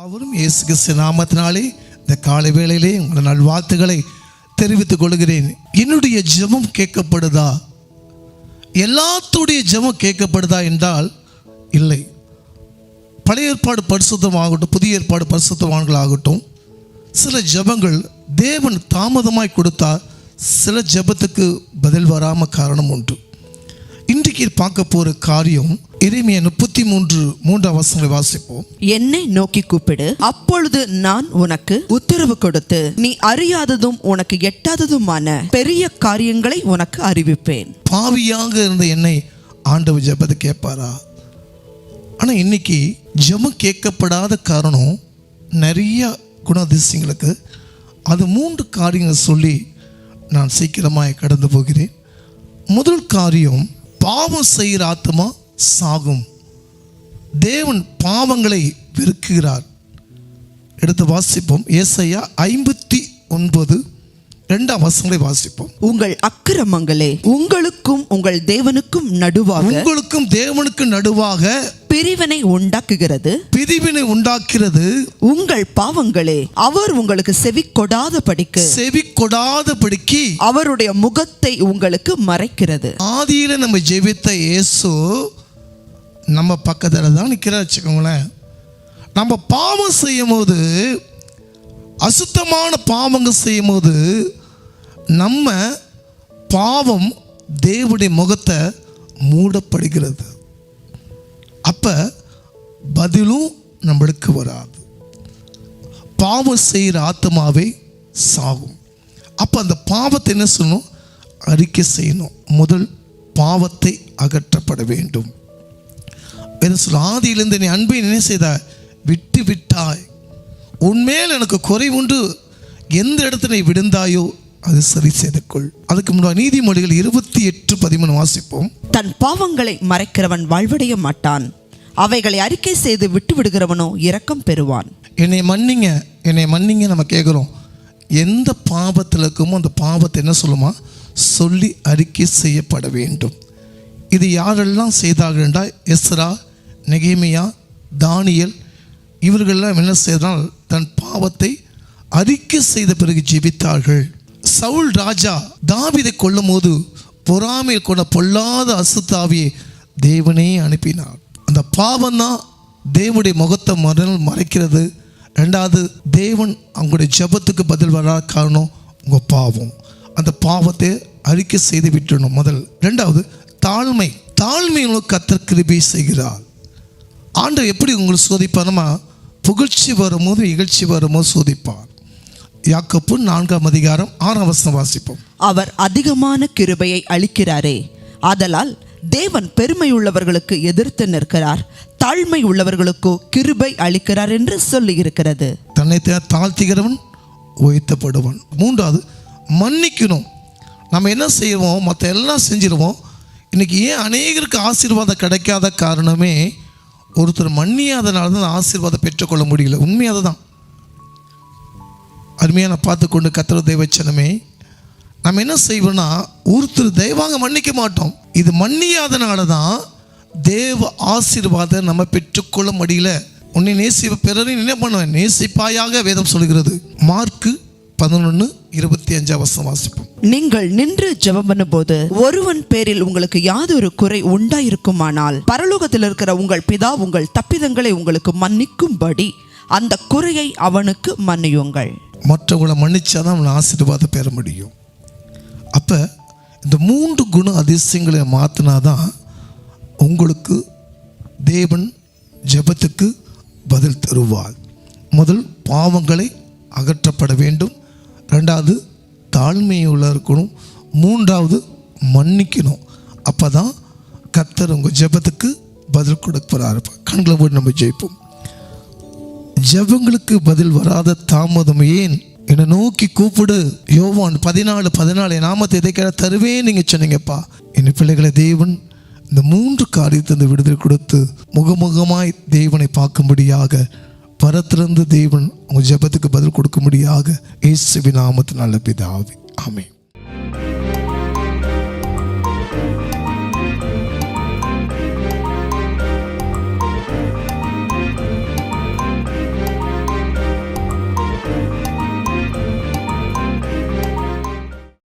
அவரும் இயேசு கிறிஸ்து நாமத்தினாலே இந்த காலை வேளையிலே உங்கள் நல்வாழ்த்துக்களை தெரிவித்துக் கொள்கிறேன். என்னுடைய ஜெபம் கேட்கப்படுதா? எல்லாத்துடைய ஜெபம் கேட்கப்படுதா என்றால் இல்லை. பழைய ஏற்பாடு பரிசுத்தமாகட்டும், புதிய ஏற்பாடு பரிசுத்தவான்களாகட்டும், சில ஜெபங்கள் தேவன் தாமதமாய் கொடுத்தால் சில ஜெபத்துக்கு பதில் வராமல் காரணம் உண்டு. இன்றைக்கு பார்க்க போகிற காரியம் எரேமியா 33:3 வாசிப்போம். என்னை நோக்கி கூப்பிடு, அப்பொழுது நான் உனக்கு உத்தரவு கொடுத்து நீ அறியாததும் உனக்கு எட்டாததுமான பெரிய காரியங்களை உனக்கு அறிவிப்பேன். பாவியாக இருந்த என்னை ஆண்டவர் ஜெபத்தை கேட்பாரா? ஆனால் இன்னைக்கு ஜெபம் கேட்கப்படாத காரணம் நிறைய குணாதிசயங்களுக்கு. அது 3 காரியங்கள் சொல்லி நான் சீக்கிரமாக கடந்து போகிறேன். முதல் காரியம், பாவம் செய்கிற ஆத்மா சாகும். தேவன் பாவங்களை வெறுக்கிறார். எடுத்து வாசிப்போம். ஏசாயா 59:2 வாசிப்போம். உங்கள் அக்கிரமங்களே உங்களுக்கும் உங்கள் தேவனுக்கும் நடுவாக பிரிவினை உண்டாக்குகிறது. உங்கள் பாவங்களே அவர் உங்களுக்கு செவி கொடாதபடிக்கு அவருடைய முகத்தை உங்களுக்கு மறைக்கிறது. ஆதியில நம்ம ஜெபித்த இயேசு நம்ம பக்கத்தில் தான் நிற்கிறார் வச்சுக்கோங்களேன். நம்ம பாவம் செய்யும் போது, அசுத்தமான பாவங்கள் செய்யும் போது நம்ம பாவம் தேவனுடைய முகத்தை மூடப்படுகிறது. அப்போ பதிலும் நம்மளுக்கு வராது. பாவம் செய்கிற ஆத்மாவே சாகும். அப்போ அந்த பாவத்தை என்ன சொல்லணும்? அறிக்கை செய்யணும். முதல் பாவத்தை அகற்றப்பட வேண்டும். என்ன சொல்ல? ஆதியிலிருந்து நீ அன்பை என்ன செய்தாய்? விட்டு விட்டாய். உன்மேல் எனக்கு குறை உண்டு. எந்த இடத்துல நீ விழுந்தாயோ அது சரி செய்து கொள். அதுக்கு முன்னாடி நீதிமொழிகள் 28:13 வாசிப்போம். தன் பாவங்களை மறைக்கிறவன் வாழ்வடைய மாட்டான், அவைகளை அறிக்கை செய்து விட்டு விடுகிறவனோ இரக்கம் பெறுவான். என்னை மன்னிங்க நம்ம கேட்குறோம். எந்த பாவத்தில் இருக்குமோ அந்த பாவத்தை என்ன சொல்லுமா? சொல்லி அறிக்கை செய்யப்பட வேண்டும். இது யாரெல்லாம் செய்தார்கள் என்றால், எஸ்ரா, நெகேமியா, தானியேல், இவர்களெல்லாம் என்ன செய்தால் தன் பாவத்தை அறிக்கை செய்த பிறகு ஜெபித்தார்கள். சவுல் ராஜா தாவீதை கொல்லும் போது பொறாமையில் கொண்ட பொல்லாத அசுத்தாவியை தேவனே அனுப்பினார். அந்த பாவம் தான் தேவனுடைய முகத்தை மறைக்கிறது. ரெண்டாவது, தேவன் அவங்களுடைய ஜெபத்துக்கு பதில் வராத காரணம் உங்கள் பாவம். அந்த பாவத்தை அறிக்கை செய்து விட்டுணும் முதல். ரெண்டாவது, தாழ்மையுள்ள கர்த்தர் கிருபை செய்கிறார். ஆண்டவர் எப்படி உங்களுக்கு சோதிப்பார்னா, புகழ்ச்சி வரும்போது இகழ்ச்சி வரும்போது சோதிப்பார். யாக்கோபு 4:6 வாசிப்போம். அவர் அதிகமான கிருபையை அளிக்கிறாரே, ஆதலால் தேவன் பெருமை உள்ளவர்களுக்கு எதிர்த்து நிற்கிறார், தாழ்மை உள்ளவர்களுக்கோ கிருபை அளிக்கிறார் என்று சொல்லி இருக்கிறது. தன்னை தாழ்த்துகிறவன் உயர்த்தப்படுவான். மூன்றாவது, மன்னிக்கணும். நம்ம என்ன செய்வோம்? மற்ற எல்லாம் செஞ்சிருவோம். இன்னைக்கு ஏன் அநேகருக்கு ஆசீர்வாதம் கிடைக்காத காரணமே, ஒருத்தர் மன்னியாதனால தான் ஆசீர்வாதம் பெற்றுக்கொள்ள முடியல. உண்மையாக தான். அருமையான பார்த்து கொண்டு கர்த்தர் தெய்வச்சனமே, நம்ம என்ன செய்வோம்னா, ஒருத்தர் தெய்வாங்க மன்னிக்க மாட்டோம். இது மன்னியாதனால தான் தேவ ஆசீர்வாதம் நம்ம பெற்றுக்கொள்ள முடியல. உன்னை நேசிப்ப பிறரை என்ன பண்ணுவேன்? நேசிப்பாயாக வேதம் சொல்கிறது. மார்க்கு 11:25 வாசிப்போம். நீங்கள் நின்று ஜெபம் பண்ணும்போது ஒருவன் பேரில் உங்களுக்கு யாதொரு குறை உண்டாயிருக்குமானால், பரலோகத்தில் இருக்கிற உங்கள் பிதா உங்கள் தப்பிதங்களை உங்களுக்கு மன்னிக்கும்படி அந்த குறையை அவனுக்கு மன்னியுங்கள். மற்றவங்களை மன்னிச்சாதான் அவன் ஆசீர்வாதம் பெற முடியும். அப்போ இந்த 3 குண அதிசயங்களை மாற்றினாதான் உங்களுக்கு தேவன் ஜெபத்துக்கு பதில் தருவார். முதல், பாவங்களை அகற்றப்பட வேண்டும். ரெண்டாவது, தாழ்மையுள்ள இருக்கணும். மூன்றாவது, மன்னிக்கணும். அப்போ தான் கர்த்தர் உங்கள் ஜெபத்துக்கு பதில் கொடுப்பார். கண்களை போட்டு நம்ம ஜெயிப்போம். ஜெபங்களுக்கு பதில் வராத தாமதம் ஏன்? என்னை நோக்கி கூப்பிடு. யோவான் 14:14 நாமத்தை எதை கேட்ட தருவேன் நீங்கள் சொன்னீங்கப்பா. என் பிள்ளைகளை தேவன் இந்த 3 காரியத்தை விடுதலை கொடுத்து முகமுகமாய் தேவனை பார்க்கும்படியாக, பரத்திலிருந்து தேவன் உங்கள் ஜெபத்துக்கு பதில் கொடுக்கும்படியாக இயேசுவின் நாமத்தில் நல்ல பிதாவே, ஆமென்.